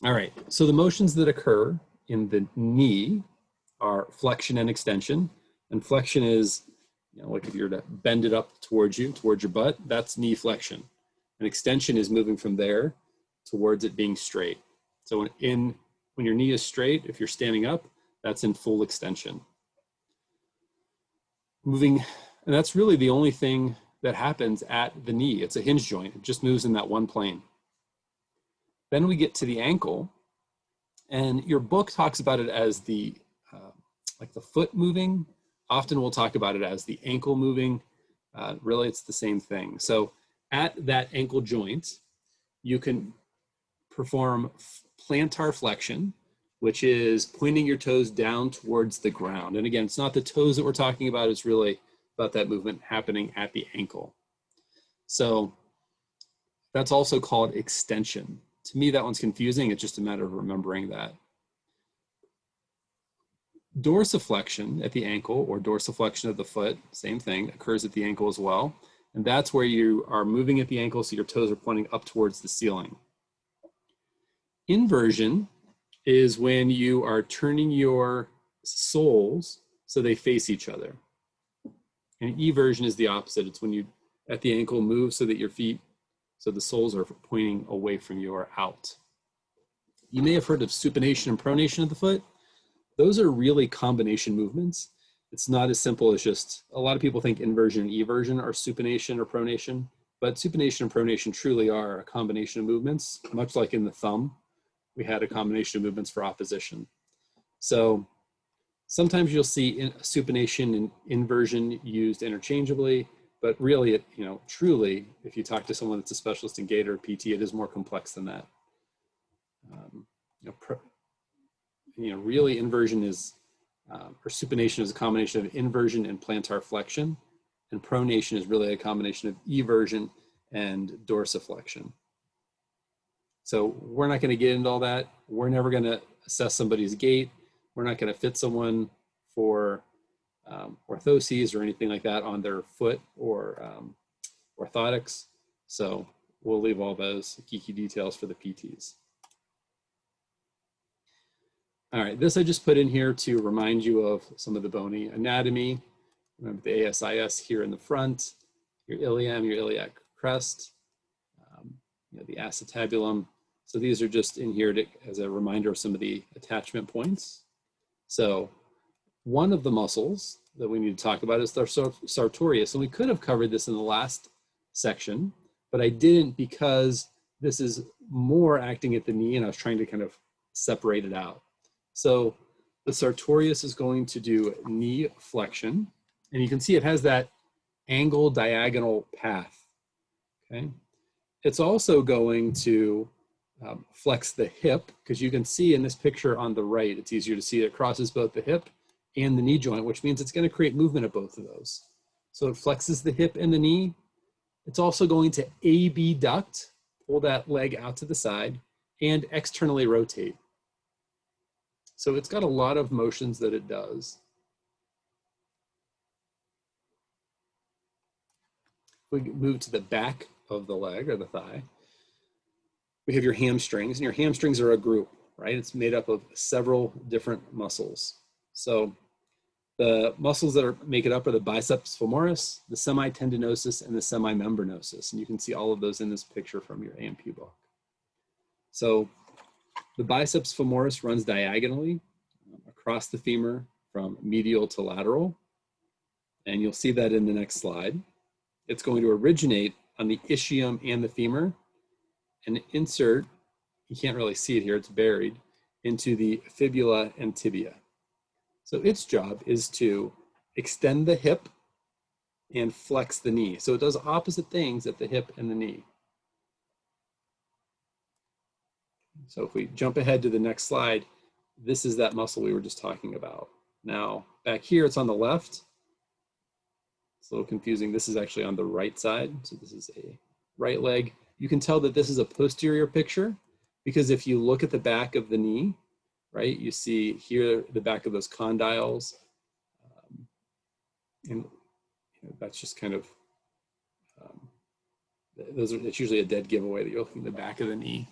All right, so the motions that occur in the knee are flexion and extension. And flexion is, like if you're to bend it up towards you, towards your butt, that's knee flexion. And extension is moving from there towards it being straight. So when your knee is straight, if you're standing up, that's in full extension. Moving, and that's really the only thing that happens at the knee. It's a hinge joint. It just moves in that one plane. Then we get to the ankle, and your book talks about it as the like the foot moving. Often we'll talk about it as the ankle moving. Really, it's the same thing. So at that ankle joint, you can perform plantar flexion, which is pointing your toes down towards the ground. And again, it's not the toes that we're talking about. It's really about that movement happening at the ankle. So that's also called extension. To me, that one's confusing. It's just a matter of remembering that. Dorsiflexion at the ankle, or dorsiflexion of the foot, same thing, occurs at the ankle as well. And that's where you are moving at the ankle so your toes are pointing up towards the ceiling. Inversion is when you are turning your soles so they face each other. And eversion is the opposite. It's when you, at the ankle, move so that your feet, so the soles are pointing away from you or out. You may have heard of supination and pronation of the foot. Those are really combination movements. It's not as simple as just, a lot of people think inversion and eversion are supination or pronation, but supination and pronation truly are a combination of movements, much like in the thumb, we had a combination of movements for opposition. So sometimes you'll see supination and inversion used interchangeably, but really, truly, if you talk to someone that's a specialist in gait or PT, it is more complex than that. Really inversion is, or supination is a combination of inversion and plantar flexion, and pronation is really a combination of eversion and dorsiflexion. So we're not going to get into all that. We're never going to assess somebody's gait. We're not going to fit someone for orthoses or anything like that on their foot or orthotics. So we'll leave all those geeky details for the PTs. All right, this I just put in here to remind you of some of the bony anatomy. Remember the ASIS here in the front, your ilium, your iliac crest, the acetabulum. So these are just in here as a reminder of some of the attachment points. So one of the muscles that we need to talk about is the sartorius. And we could have covered this in the last section, but I didn't because this is more acting at the knee and I was trying to kind of separate it out. So the sartorius is going to do knee flexion, and you can see it has that angle diagonal path, okay? It's also going to flex the hip, because you can see in this picture on the right, it's easier to see it crosses both the hip and the knee joint, which means it's going to create movement of both of those. So it flexes the hip and the knee. It's also going to abduct, pull that leg out to the side, and externally rotate. So it's got a lot of motions that it does. We move to the back of the leg or the thigh. We have your hamstrings, and your hamstrings are a group, right? It's made up of several different muscles. So the muscles that make it up are the biceps femoris, the semitendinosus, and the semimembranosus. And you can see all of those in this picture from your A&P book. So the biceps femoris runs diagonally across the femur from medial to lateral. And you'll see that in the next slide. It's going to originate on the ischium and the femur and insert, you can't really see it here, it's buried, into the fibula and tibia. So its job is to extend the hip and flex the knee. So it does opposite things at the hip and the knee. So if we jump ahead to the next slide, this is that muscle we were just talking about. Now, back here, it's on the left. It's a little confusing. This is actually on the right side. So this is a right leg. You can tell that this is a posterior picture because if you look at the back of the knee, right, you see here the back of those condyles. And that's just kind of, it's usually a dead giveaway that you're looking at the back of the knee.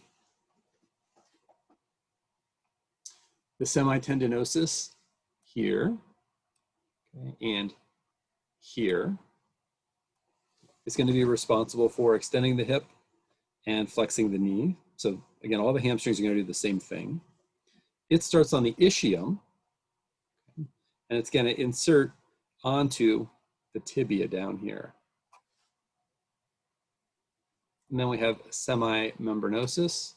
The semitendinosus here, okay, and here is going to be responsible for extending the hip and flexing the knee. So again, all the hamstrings are going to do the same thing. It starts on the ischium, and it's going to insert onto the tibia down here. And then we have semimembranosus.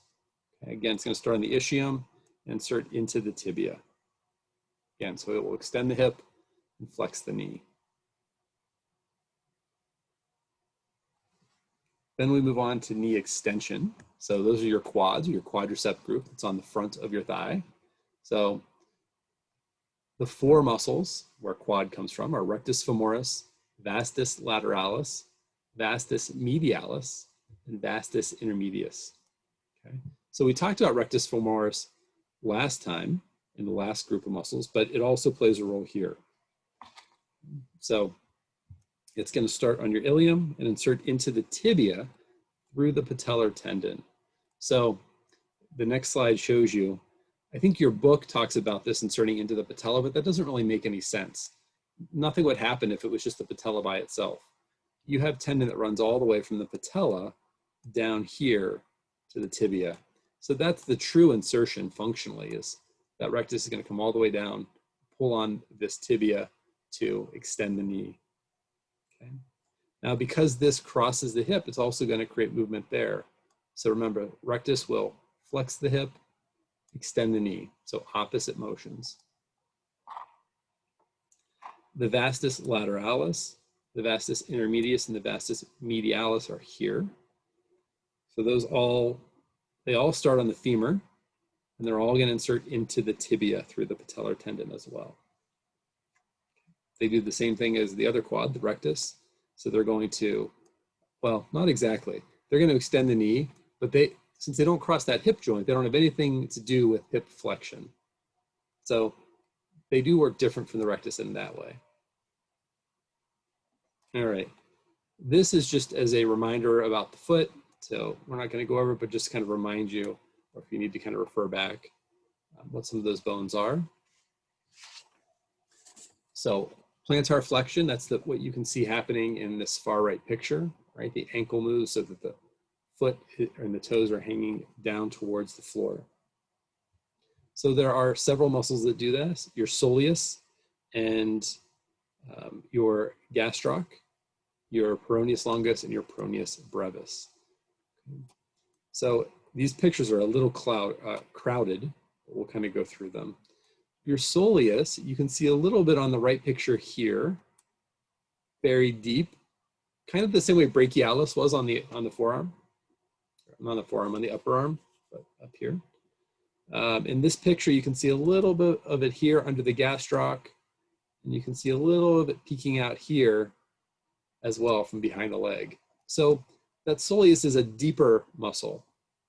Okay, again, it's going to start on the ischium and insert into the tibia. Again, so it will extend the hip and flex the knee. Then we move on to knee extension. So those are your quads, your quadricep group. It's on the front of your thigh. So the four muscles where quad comes from are rectus femoris, vastus lateralis, vastus medialis, and vastus intermedius. Okay. So we talked about rectus femoris last time in the last group of muscles, but it also plays a role here. So it's going to start on your ilium and insert into the tibia through the patellar tendon. So the next slide shows you, I think your book talks about this inserting into the patella, but that doesn't really make any sense. Nothing would happen if it was just the patella by itself. You have tendon that runs all the way from the patella down here to the tibia. So that's the true insertion functionally, is that rectus is going to come all the way down, pull on this tibia to extend the knee. Okay. Now, because this crosses the hip, it's also going to create movement there. So remember, rectus will flex the hip, extend the knee. So opposite motions. The vastus lateralis, the vastus intermedius, and the vastus medialis are here. So they all start on the femur, and they're all going to insert into the tibia through the patellar tendon as well. They do the same thing as the other quad, the rectus. So they're going to, well, not exactly. They're going to extend the knee, but since they don't cross that hip joint, they don't have anything to do with hip flexion. So they do work different from the rectus in that way. All right. This is just as a reminder about the foot. So we're not going to go over it, but just kind of remind you, or if you need to kind of refer back, what some of those bones are. So plantar flexion, that's what you can see happening in this far right picture, right? The ankle moves so that the foot and the toes are hanging down towards the floor. So there are several muscles that do this, your soleus and your gastroc, your Peroneus longus, and your Peroneus brevis. So these pictures are a little crowded, but we'll kind of go through them. Your soleus, you can see a little bit on the right picture here, very deep, kind of the same way brachialis was on the forearm, not on the forearm, on the upper arm, but up here. In this picture, you can see a little bit of it here under the gastroc, and you can see a little of it peeking out here as well from behind the leg. So that soleus is a deeper muscle.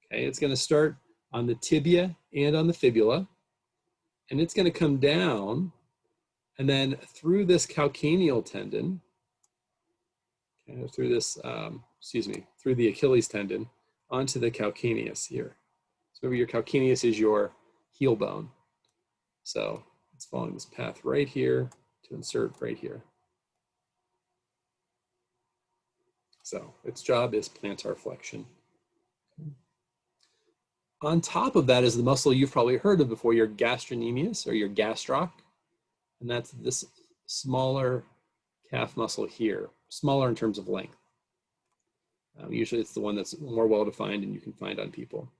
Okay, it's going to start on the tibia and on the fibula, and it's going to come down and then through this calcaneal tendon, okay, through this, through the Achilles tendon onto the calcaneus here. So remember, your calcaneus is your heel bone. So it's following this path right here to insert right here. So its job is plantar flexion. On top of that is the muscle you've probably heard of before, your gastrocnemius or your gastroc. And that's this smaller calf muscle here, smaller in terms of length. Usually it's the one that's more well-defined and you can find on people.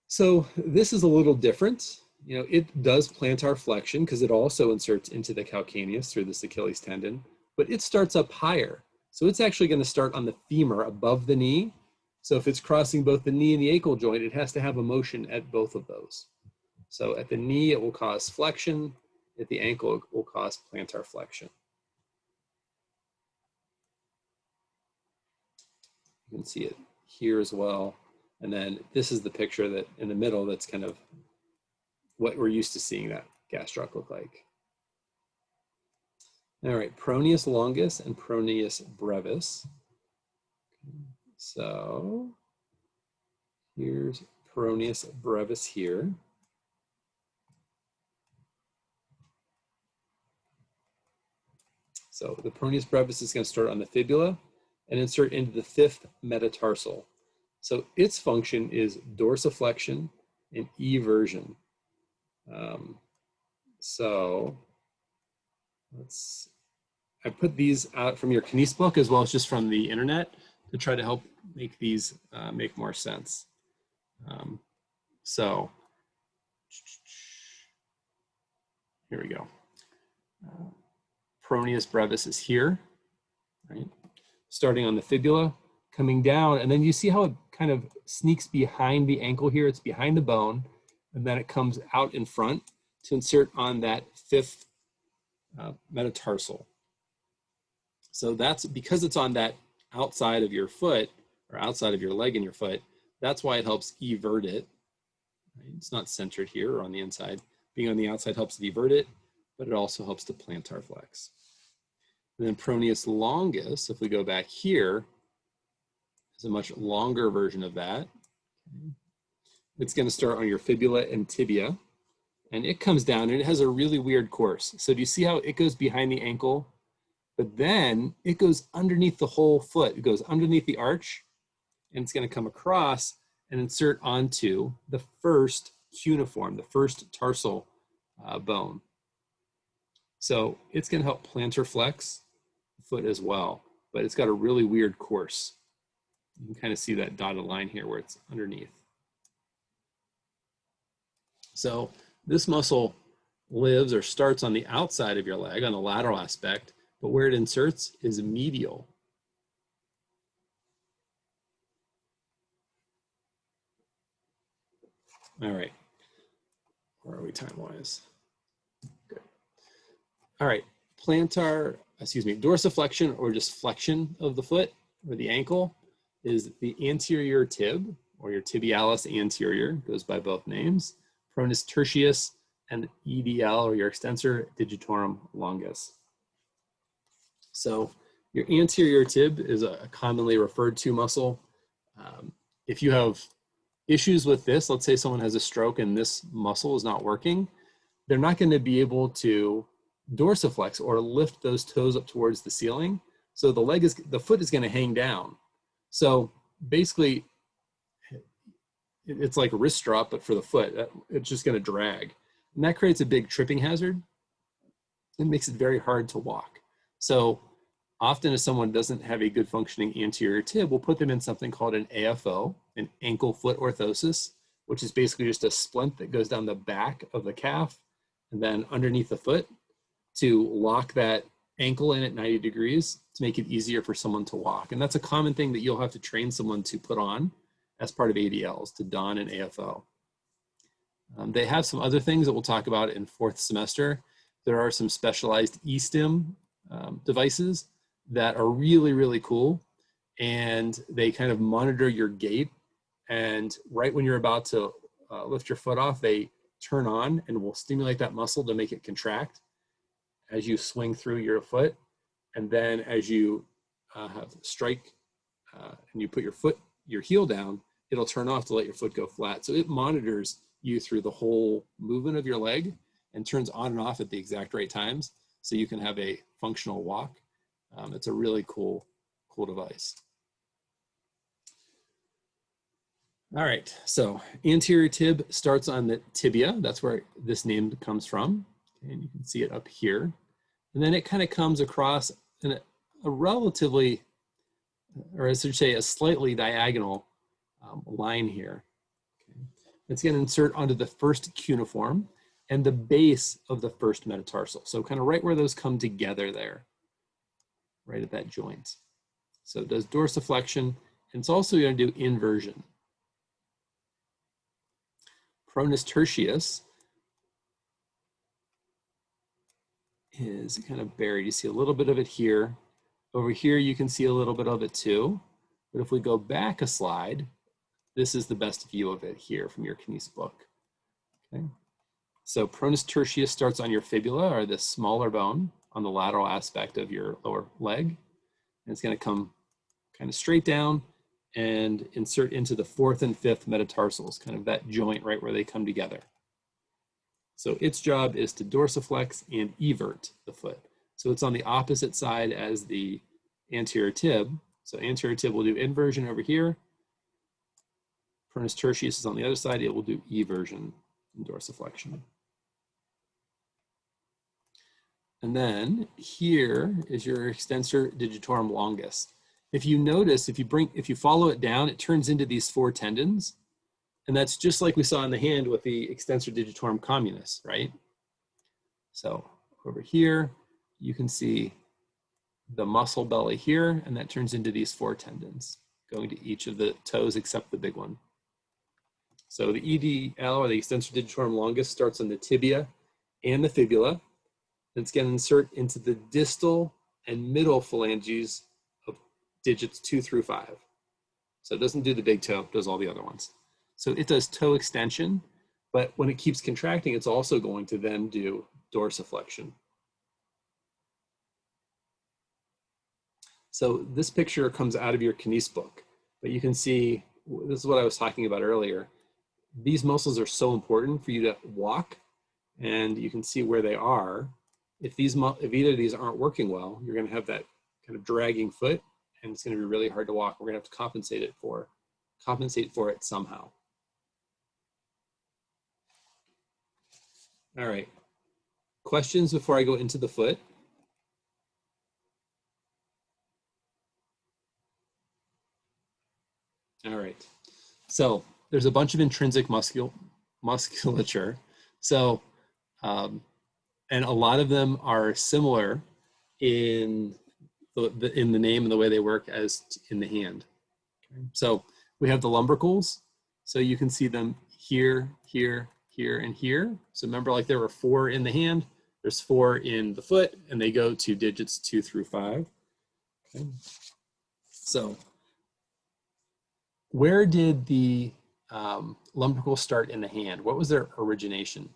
So this is a little different. You know, it does plantar flexion because it also inserts into the calcaneus through this Achilles tendon, but it starts up higher. So it's actually going to start on the femur above the knee. So if it's crossing both the knee and the ankle joint, it has to have a motion at both of those. So at the knee, it will cause flexion. At the ankle, it will cause plantar flexion. You can see it here as well. And then this is the picture that in the middle, that's kind of what we're used to seeing that gastroc look like. All right, Peroneus longus and Peroneus brevis. So here's Peroneus brevis here. So the Peroneus brevis is going to start on the fibula and insert into the 5th metatarsal. So its function is dorsiflexion and eversion. So I put these out from your Kines book as well as just from the internet to try to help make these make more sense. So here we go. Peroneus brevis is here, right? Starting on the fibula, coming down, and then you see how it kind of sneaks behind the ankle here. It's behind the bone, and then it comes out in front to insert on that 5th metatarsal. So that's because it's on that outside of your foot or outside of your leg and your foot. That's why it helps evert it. Right? It's not centered here or on the inside. Being on the outside helps to evert it, but it also helps to plantar flex. And then Peroneus longus, if we go back here, is a much longer version of that. It's going to start on your fibula and tibia, and it comes down and it has a really weird course. So do you see how it goes behind the ankle, but then it goes underneath the whole foot. It goes underneath the arch, and it's going to come across and insert onto the first cuneiform, the first tarsal bone. So it's going to help plantar flex the foot as well, but it's got a really weird course. You can kind of see that dotted line here where it's underneath. So this muscle lives or starts on the outside of your leg, on the lateral aspect, but where it inserts is medial. All right, where are we time-wise? Good. All right, dorsiflexion or just flexion of the foot or the ankle is the anterior tib, or your tibialis anterior, goes by both names, Peroneus tertius, and EDL, or your extensor digitorum longus. So your anterior tib is a commonly referred to muscle. If you have issues with this, let's say someone has a stroke and this muscle is not working, they're not going to be able to dorsiflex or lift those toes up towards the ceiling. So the foot is going to hang down. So basically, it's like a wrist drop, but for the foot, it's just going to drag. And that creates a big tripping hazard. It makes it very hard to walk. So often if someone doesn't have a good functioning anterior tib, we'll put them in something called an AFO, an ankle foot orthosis, which is basically just a splint that goes down the back of the calf and then underneath the foot to lock that ankle in at 90 degrees to make it easier for someone to walk. And that's a common thing that you'll have to train someone to put on as part of ADLs, to don an AFO. They have some other things that we'll talk about in 4th semester. There are some specialized eStim devices that are really, really cool. And they kind of monitor your gait. And right when you're about to lift your foot off, they turn on and will stimulate that muscle to make it contract as you swing through your foot. And then as you have strike and you put your heel down, it'll turn off to let your foot go flat. So it monitors you through the whole movement of your leg and turns on and off at the exact right times so you can have a functional walk. It's a really cool device. All right, so anterior tib starts on the tibia. That's where this name comes from. Okay, and you can see it up here. And then it kind of comes across in a relatively, or I should say a slightly diagonal line here. Okay. It's going to insert onto the first cuneiform and the base of the first metatarsal. So kind of right where those come together there, right at that joint. So it does dorsiflexion, and it's also going to do inversion. Peroneus tertius is kind of buried. You see a little bit of it here. Over here, you can see a little bit of it too. But if we go back a slide, this is the best view of it here from your Kines book. Okay. So Peroneus tertius starts on your fibula, or this smaller bone on the lateral aspect of your lower leg. And it's going to come kind of straight down and insert into the 4th and 5th metatarsals, kind of that joint right where they come together. So its job is to dorsiflex and evert the foot. So it's on the opposite side as the anterior tib. So anterior tib will do inversion over here. Peroneus tertius is on the other side. It will do eversion and dorsiflexion. And then here is your extensor digitorum longus. If you notice, if you follow it down, it turns into these 4 tendons. And that's just like we saw in the hand with the extensor digitorum communis, right? So over here, you can see the muscle belly here, and that turns into these 4 tendons going to each of the toes except the big one. So the EDL, or the extensor digitorum longus, starts on the tibia and the fibula. It's going to insert into the distal and middle phalanges of digits 2 through 5. So it doesn't do the big toe, it does all the other ones. So it does toe extension, but when it keeps contracting, it's also going to then do dorsiflexion. So this picture comes out of your kines book, but you can see, this is what I was talking about earlier. These muscles are so important for you to walk, and you can see where they are. If either of these aren't working well, you're going to have that kind of dragging foot, and it's going to be really hard to walk. We're going to have to compensate for it somehow. All right. Questions before I go into the foot? All right. So there's a bunch of intrinsic musculature. So, and a lot of them are similar in the name and the way they work as in the hand. Okay. So we have the lumbricals. So you can see them here, here, here, and here. So remember, like there were 4 in the hand, there's 4 in the foot, and they go to digits 2 through 5. Okay. So where did the lumbricals start in the hand? What was their origination?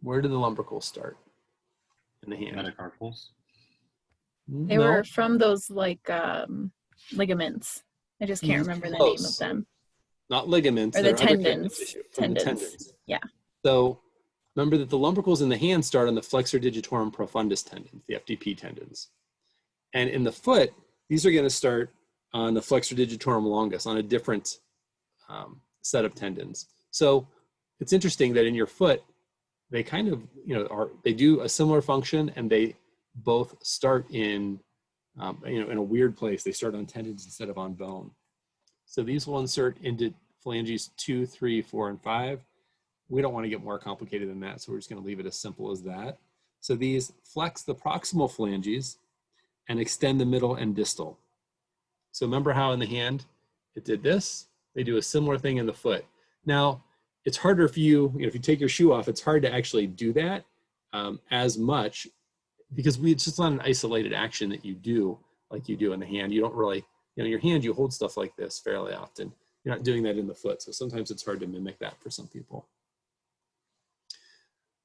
Where did the lumbricals start in the hand? Metacarpals. They were from those like ligaments. I just can't remember the name of them. Not ligaments. Or the tendons. From the tendons. Yeah. So remember that the lumbricals in the hand start on the flexor digitorum profundus tendons, the FDP tendons. And in the foot, these are going to start on the flexor digitorum longus, on a different set of tendons. So it's interesting that in your foot, they kind of, they do a similar function, and they both start in, in a weird place. They start on tendons instead of on bone. So these will insert into phalanges 2, 3, 4, and 5. We don't want to get more complicated than that, so we're just going to leave it as simple as that. So these flex the proximal phalanges and extend the middle and distal. So remember how in the hand it did this? They do a similar thing in the foot. Now, it's harder if if you take your shoe off, it's hard to actually do that as much, because it's just not an isolated action that you do like you do in the hand. You don't really, in your hand, you hold stuff like this fairly often. You're not doing that in the foot, so sometimes it's hard to mimic that for some people.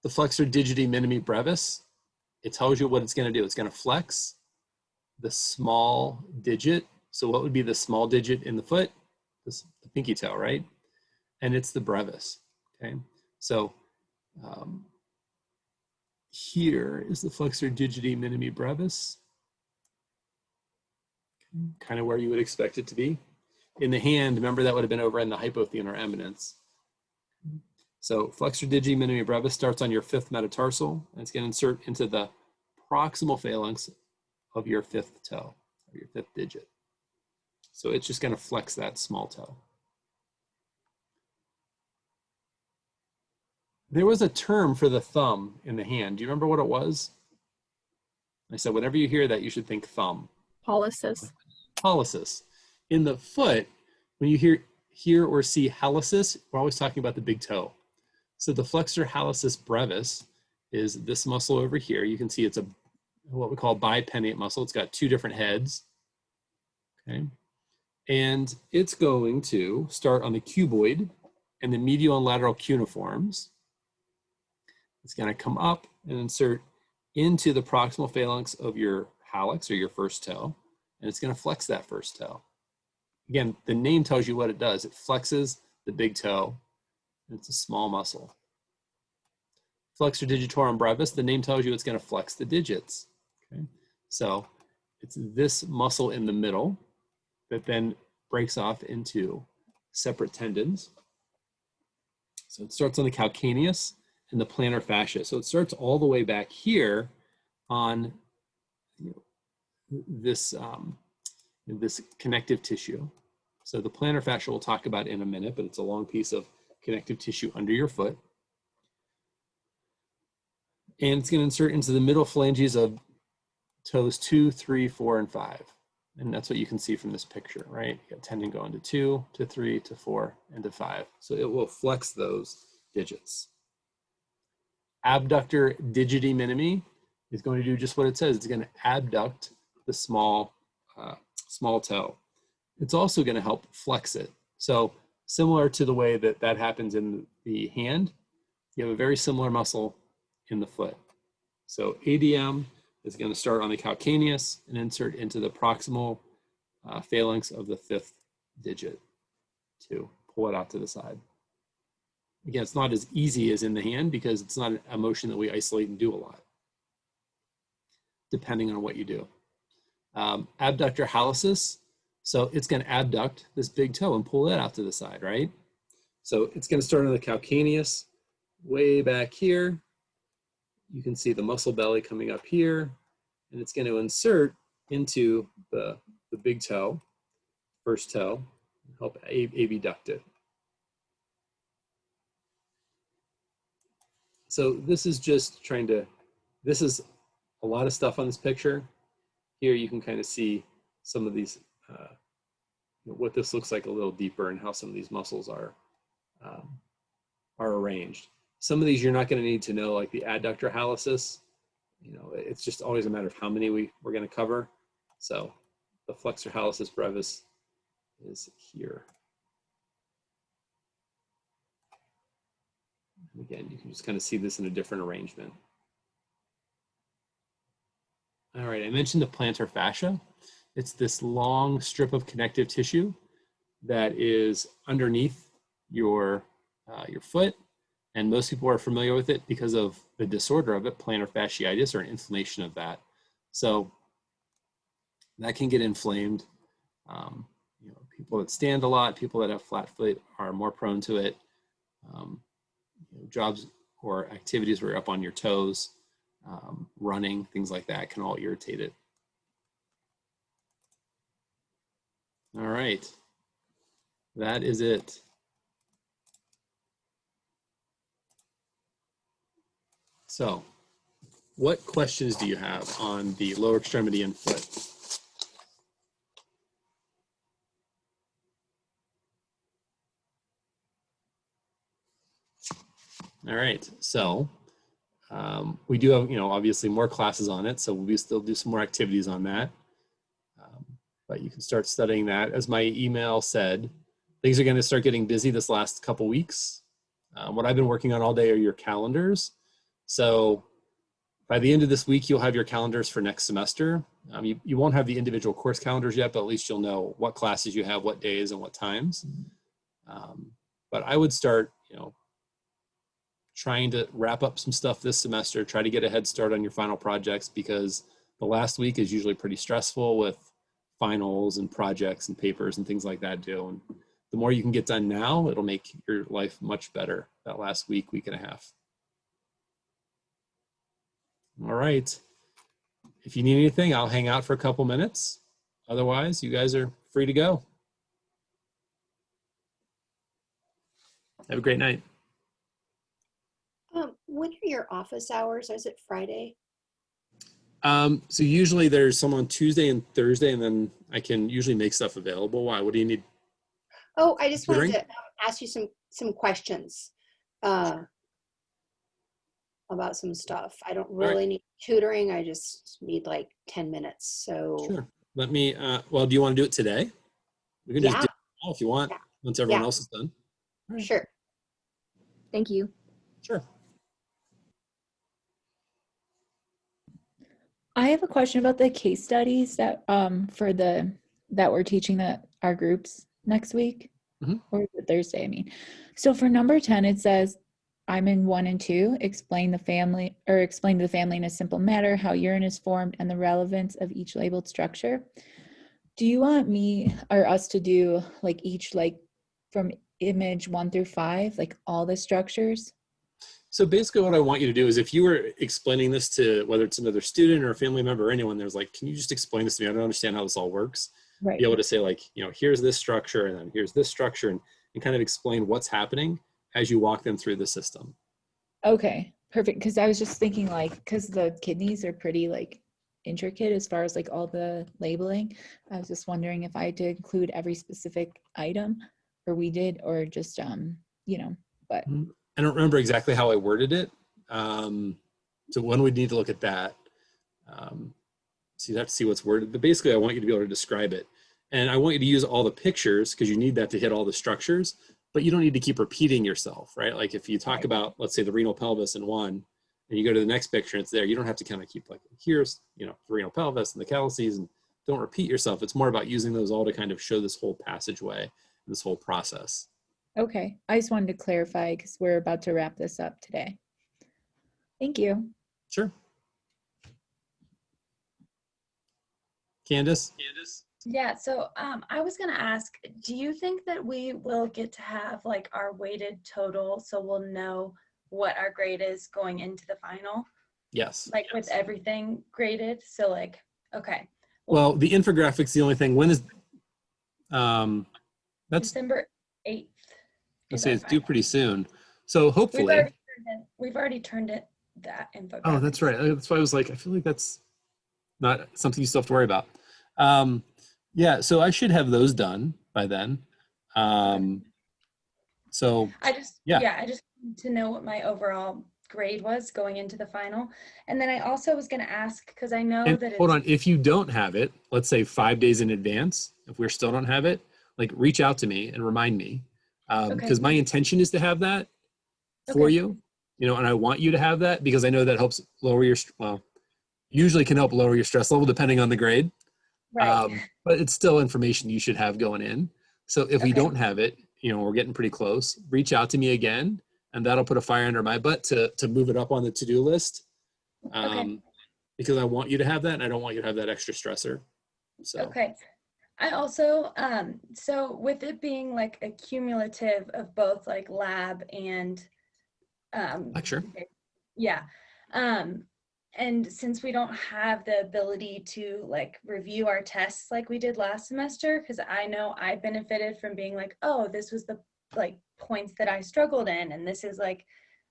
The flexor digiti minimi brevis, it tells you what it's going to do. It's going to flex the small digit. So what would be the small digit in the foot? The pinky toe, right? And it's the brevis, okay? So here is the flexor digiti minimi brevis, okay, kind of where you would expect it to be. In the hand, remember that would have been over in the hypothenar eminence. So flexor digiti minimi brevis starts on your 5th metatarsal, and it's going to insert into the proximal phalanx of your 5th toe, or your 5th digit. So it's just going to flex that small toe. There was a term for the thumb in the hand. Do you remember what it was? I said, whenever you hear that, you should think thumb. Pollicis. Pollicis. In the foot, when you hear or see hallucis, we're always talking about the big toe. So the flexor hallucis brevis is this muscle over here. You can see it's what we call bipennate muscle. It's got 2 different heads. Okay. And it's going to start on the cuboid and the medial and lateral cuneiforms. It's going to come up and insert into the proximal phalanx of your hallux, or your first toe, and it's going to flex that first toe. again, the name tells you what it does. It flexes the big toe. It's a small muscle. Flexor digitorum brevis, the name tells you it's going to flex the digits. Okay? So it's this muscle in the middle that then breaks off into separate tendons. So it starts on the calcaneus and the plantar fascia. So it starts all the way back here on this, this connective tissue. So the plantar fascia we'll talk about in a minute, but it's a long piece of connective tissue under your foot. And it's going to insert into the middle phalanges of toes 2, 3, 4, and 5. And that's what you can see from this picture, right? You got tendon going to 2, to 3, to 4, and to 5. So it will flex those digits. Abductor digiti minimi is going to do just what it says. It's going to abduct the small toe. It's also going to help flex it. So similar to the way that that happens in the hand, you have a very similar muscle in the foot. So ADM is going to start on the calcaneus and insert into the proximal phalanx of the 5th digit to pull it out to the side. Again, it's not as easy as in the hand because it's not a motion that we isolate and do a lot, depending on what you do. Abductor hallucis, so it's going to abduct this big toe and pull that out to the side, right? So it's going to start on the calcaneus, way back here. You can see the muscle belly coming up here, and it's going to insert into the big toe, first toe, and help abduct it. So this is just trying to, this is a lot of stuff on this picture. Here you can kind of see some of these, what this looks like a little deeper and how some of these muscles are arranged. Some of these you're not going to need to know, like the adductor hallucis. It's just always a matter of how many we're going to cover. So the flexor hallucis brevis is here. And again, you can just kind of see this in a different arrangement. All right, I mentioned the plantar fascia. It's this long strip of connective tissue that is underneath your foot. And most people are familiar with it because of the disorder of it, plantar fasciitis, or an inflammation of that. So that can get inflamed. People that stand a lot, people that have flat foot are more prone to it. Jobs or activities where you're up on your toes, running, things like that can all irritate it. All right, that is it. So, what questions do you have on the lower extremity and foot? All right, so we do have, obviously more classes on it, so we'll still do some more activities on that. But you can start studying that. As my email said, things are going to start getting busy this last couple weeks. What I've been working on all day are your calendars. So by the end of this week, you'll have your calendars for next semester. You won't have the individual course calendars yet, but at least you'll know what classes you have, what days and what times. But I would start, trying to wrap up some stuff this semester, try to get a head start on your final projects, because the last week is usually pretty stressful with finals and projects and papers and things like that too. And the more you can get done now, it'll make your life much better that last week, week and a half. All right. If you need anything, I'll hang out for a couple minutes. Otherwise, you guys are free to go. Have a great night. When are your office hours? Is it Friday? So usually there's some on Tuesday and Thursday, and then I can usually make stuff available. Why? What do you need? Oh, I just Tutoring? wanted to ask you some questions about some stuff. I don't really need tutoring. I just need like 10 minutes. So Sure. Let me, well, do you want to do it today? We can just do it now if you want, once everyone else is done. All right. Sure. Thank you. Sure. I have a question about the case studies that that we're teaching that our groups next week, Mhm. or is it Thursday, I mean. So for number 10, it says, I'm in 1 and 2, explain to the family in a simple matter how urine is formed and the relevance of each labeled structure. Do you want me or us to do like each, like from image 1 through 5, like all the structures? So basically what I want you to do is if you were explaining this to whether it's another student or a family member or anyone, there's like, can you just explain this to me? I don't understand how this all works. Right. Be able to say like, here's this structure and then here's this structure and kind of explain what's happening as you walk them through the system. Okay, perfect. Because I was just thinking like, because the kidneys are pretty like intricate as far as like all the labeling. I was just wondering if I had to include every specific item, or we did, or just but I don't remember exactly how I worded it. So one would need to look at that. So you'd have to see what's worded, but basically I want you to be able to describe it. And I want you to use all the pictures because you need that to hit all the structures, but you don't need to keep repeating yourself, right? Like if you talk Right. about, let's say the renal pelvis in one, and you go to the next picture and it's there, you don't have to kind of keep like, here's, the renal pelvis and the calyces, and don't repeat yourself. It's more about using those all to kind of show this whole passageway, this whole process. Okay, I just wanted to clarify because we're about to wrap this up today. Thank you. Sure. Candace? Yeah, so I was gonna ask, do you think that we will get to have like our weighted total so we'll know what our grade is going into the final? Yes. Like with everything graded? So like, okay. Well, the infographics, the only thing, when is, that's, December 8th. let's is say our it's due final. pretty soon. So hopefully. We've already turned it, that infographic. Oh, that's right. That's why I was like, I feel like that's not something you still have to worry about. Yeah, so I should have those done by then. So I just wanted to know what my overall grade was going into the final. And then I also was gonna ask, because I know and that hold it's on, if you don't have it, let's say 5 days in advance, if we still don't have it, like reach out to me and remind me. Because my intention is to have that for Okay. you, and I want you to have that because I know that helps lower your, usually can help lower your stress level depending on the grade. Right. But it's still information you should have going in. So if we Okay. don't have it, we're getting pretty close, reach out to me again, and that'll put a fire under my butt to move it up on the to-do list. Okay. Because I want you to have that and I don't want you to have that extra stressor. So. Okay. I also, so with it being like a cumulative of both like lab and Lecture. Yeah. And since we don't have the ability to like review our tests like we did last semester, because I know I benefited from being like, oh, this was the like points that I struggled in. And this is like,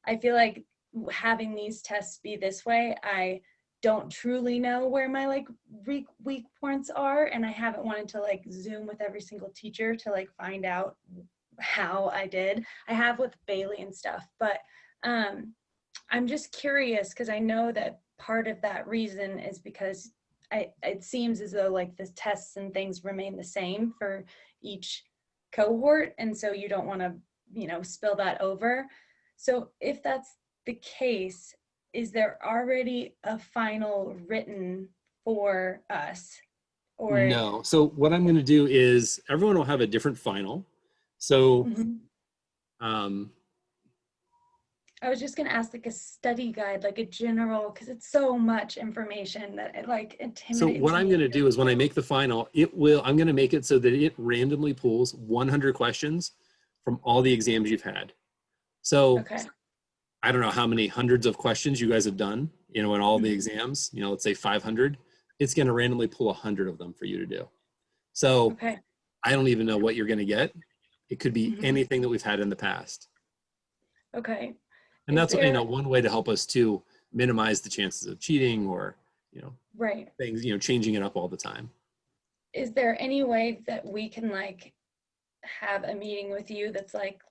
I feel like having these tests be this way, I don't truly know where my like weak points are. And I haven't wanted to like Zoom with every single teacher to like find out how I did. I have with Bailey and stuff, but I'm just curious because I know that part of that reason is because it seems as though like the tests and things remain the same for each cohort. And so you don't want to, spill that over. So if that's the case, is there already a final written for us? Or No. So what I'm going to do is everyone will have a different final. So, I was just going to ask like a study guide, like a general, because it's so much information that it like intimidates me. So what I'm going to do is when I make the final, I'm going to make it so that it randomly pulls 100 questions from all the exams you've had. So Okay. I don't know how many hundreds of questions you guys have done, in all the exams, let's say 500, it's going to randomly pull 100 of them for you to do. So Okay. I don't even know what you're going to get. It could be anything that we've had in the past. Okay. And that's, one way to help us to minimize the chances of cheating or, Right. things, changing it up all the time. Is there any way that we can like have a meeting with you that's like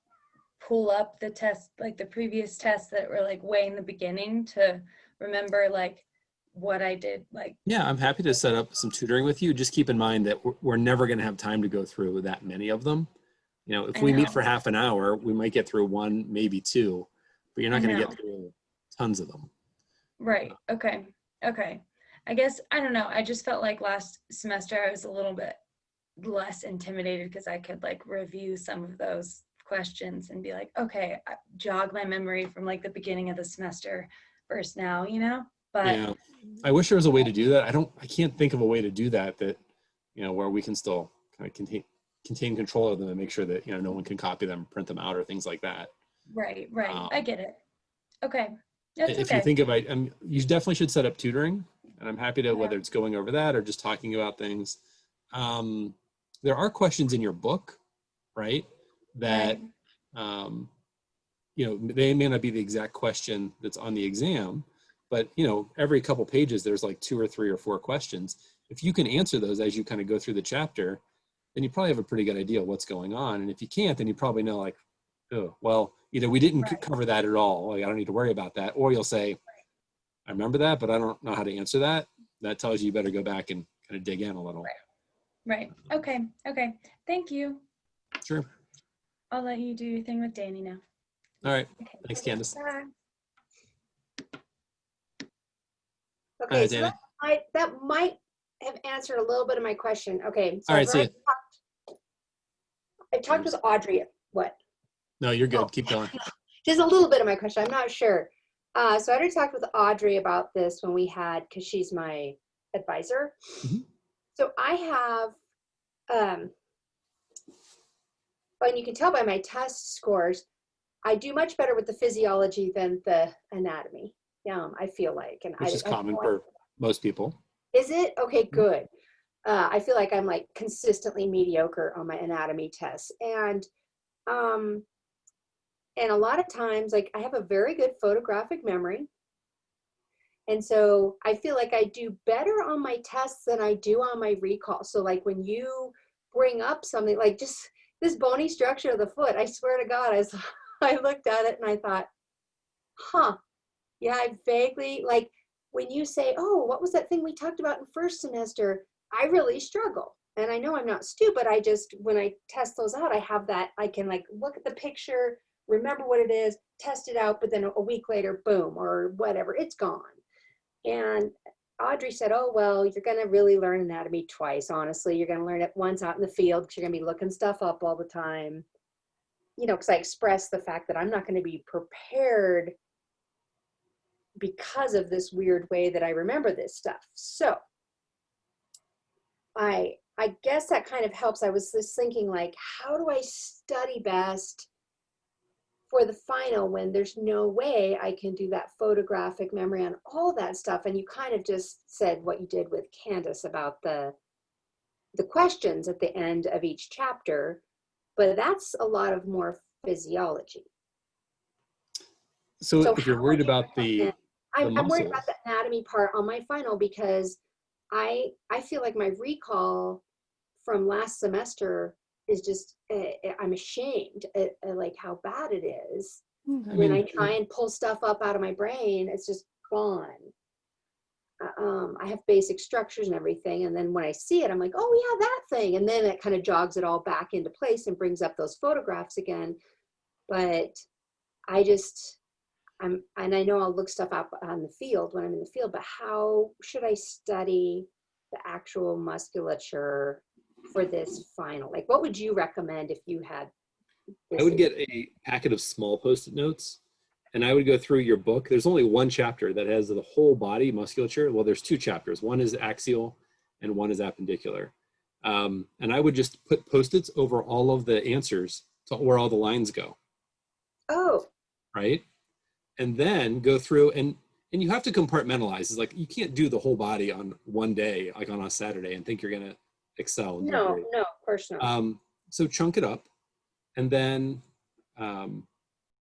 pull up the test, like the previous tests that were like way in the beginning to remember like what I did? Like, Yeah, I'm happy to set up some tutoring with you. Just keep in mind that we're never going to have time to go through that many of them. If we meet for half an hour, we might get through one, maybe two, but you're not going to get through tons of them. Right. Okay. I guess, I don't know. I just felt like last semester I was a little bit less intimidated because I could like review some of those questions and be like, okay, jog my memory from like the beginning of the semester versus now, you know? But Yeah, I wish there was a way to do that. I can't think of a way to do that, where we can still kind of contain control of them and make sure that, no one can copy them, print them out or things like that. right. I get it. Okay. That's If okay. you think of it, you definitely should set up tutoring, and I'm happy to, Yeah. whether it's going over that or just talking about things. There are questions in your book, right? That, Right. they may not be the exact question that's on the exam, but, every couple pages, there's like 2 or 3 or 4 questions. If you can answer those as you kind of go through the chapter, then you probably have a pretty good idea of what's going on. And if you can't, then you probably know like, oh, well, either we didn't Right. cover that at all, like I don't need to worry about that, or you'll say, I remember that, but I don't know how to answer that. That tells you better go back and kind of dig in a little. Right. Okay. Thank you. Sure. I'll let you do your thing with Danny now. All right. Okay. Thanks, Candace. Bye. Okay, All right, so Danny. that might have answered a little bit of my question. Okay, so All right, see ya. I talked with Audrey. What? No, you're good. Oh. Keep going. Just a little bit of my question. I'm not sure. So I already talked with Audrey about this when we had, because she's my advisor. Mhm. So I have, and you can tell by my test scores, I do much better with the physiology than the anatomy. I feel like, and Which is common for most people. Is it? Okay, good. I feel like I'm like consistently mediocre on my anatomy tests, and a lot of times, like I have a very good photographic memory, and so I feel like I do better on my tests than I do on my recall. So like when you bring up something like just this bony structure of the foot, I swear to God, I looked at it and I thought, huh, yeah, I vaguely, like when you say, oh, what was that thing we talked about in first semester? I really struggle. And I know I'm not stupid. I just, when I test those out, I have that, I can like look at the picture, remember what it is, test it out, but then a week later, boom, or whatever, it's gone. And Audrey said, oh, well, you're going to really learn anatomy twice, honestly. You're going to learn it once out in the field because you're going to be looking stuff up all the time. Because I expressed the fact that I'm not going to be prepared because of this weird way that I remember this stuff. So I guess that kind of helps. I was just thinking like, how do I study best for the final when there's no way I can do that photographic memory on all that stuff? And you kind of just said what you did with Candace about the questions at the end of each chapter, but that's a lot of more physiology. So if you're worried about the I'm worried muscles, about the anatomy part on my final because I feel like my recall from last semester is just, I'm ashamed at like how bad it is. When I try and pull stuff up out of my brain, it's just gone. I have basic structures and everything. And then when I see it, I'm like, oh yeah, that thing. And then it kind of jogs it all back into place and brings up those photographs again. But and I know I'll look stuff up on the field when I'm in the field, but how should I study the actual musculature for this final? Like, what would you recommend if you had this? I would get a packet of small Post-it notes, and I would go through your book. There's only one chapter that has the whole body musculature. Well, there's 2 chapters. One is axial and one is appendicular. And I would just put Post-its over all of the answers to where all the lines go. Oh. Right? And then go through and you have to compartmentalize. It's like you can't do the whole body on one day, like on a Saturday, and think you're going to excel. No, of course not. So chunk it up, and then